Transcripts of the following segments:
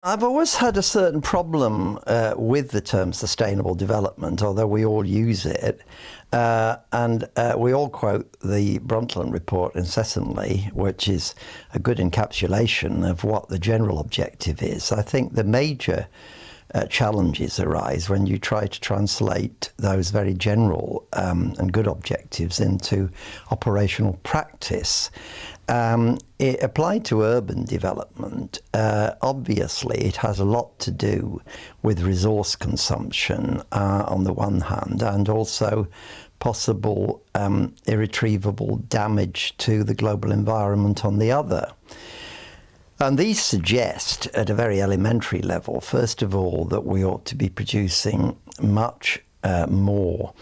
I've always had a certain problem with the term sustainable development, although we all use it. And we all quote the Brundtland report incessantly, which is a good encapsulation of what the general objective is. I think the major challenges arise when you try to translate those very general and good objectives into operational practice. It applied to urban development. Obviously, it has a lot to do with resource consumption on the one hand, and also possible irretrievable damage to the global environment on the other. And these suggest, at a very elementary level, first of all, that we ought to be producing much more,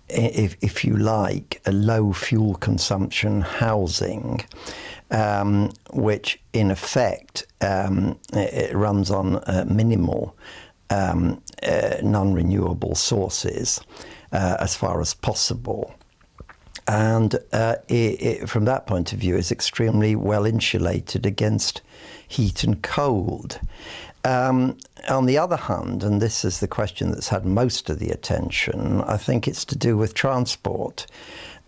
if you like, a low fuel consumption housing, which in effect it runs on minimal non-renewable sources as far as possible. And from that point of view, is extremely well insulated against heat and cold. On the other hand, and this is the question that's had most of the attention, I think it's to do with transport.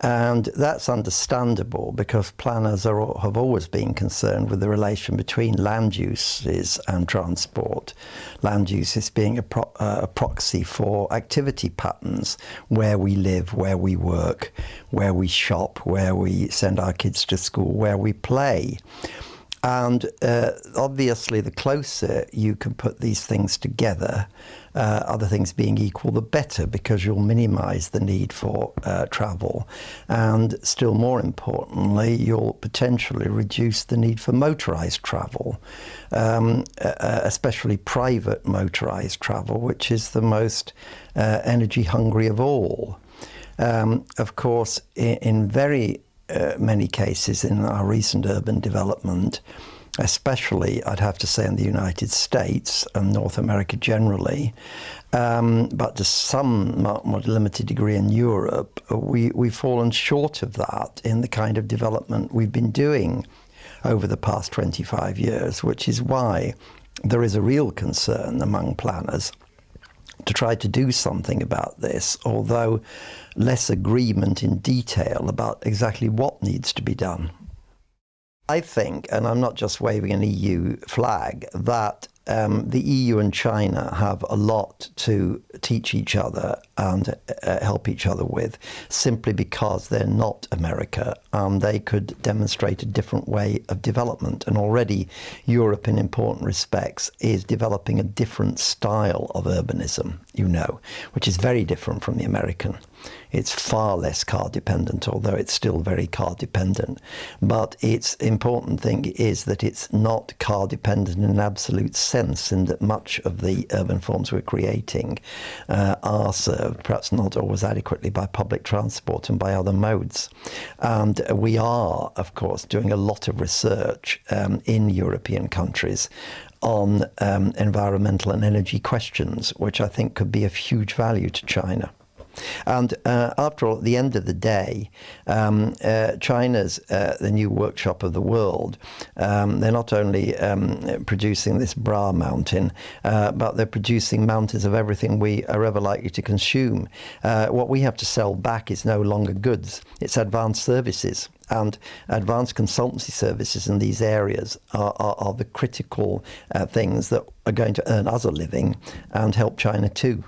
And that's understandable because planners have always been concerned with the relation between land uses and transport. Land uses being a proxy for activity patterns, where we live, where we work, where we shop, where we send our kids to school, where we play. And obviously, the closer you can put these things together, other things being equal, the better, because you'll minimize the need for travel. And still more importantly, you'll potentially reduce the need for motorized travel, especially private motorized travel, which is the most energy hungry of all. Of course, in very many cases in our recent urban development, especially I'd have to say in the United States and North America generally, but to some more limited degree in Europe, we've fallen short of that in the kind of development we've been doing over the past 25 years, which is why there is a real concern among planners to try to do something about this, although less agreement in detail about exactly what needs to be done. I think, and I'm not just waving an EU flag, that the EU and China have a lot to teach each other and help each other with, simply because they're not America. They could demonstrate a different way of development. And already Europe, in important respects, is developing a different style of urbanism, which is very different from the American. It's far less car dependent, although it's still very car dependent. But its important thing is that it's not car dependent in an absolute sense, in that much of the urban forms we're creating are served, perhaps not always adequately, by public transport and by other modes. And we are, of course, doing a lot of research in European countries on environmental and energy questions, which I think could be of huge value to China. And after all, at the end of the day, China's the new workshop of the world. They're not only producing this bra mountain, but they're producing mountains of everything we are ever likely to consume. What we have to sell back is no longer goods, it's advanced services. And advanced consultancy services in these areas are the critical things that are going to earn us a living and help China too.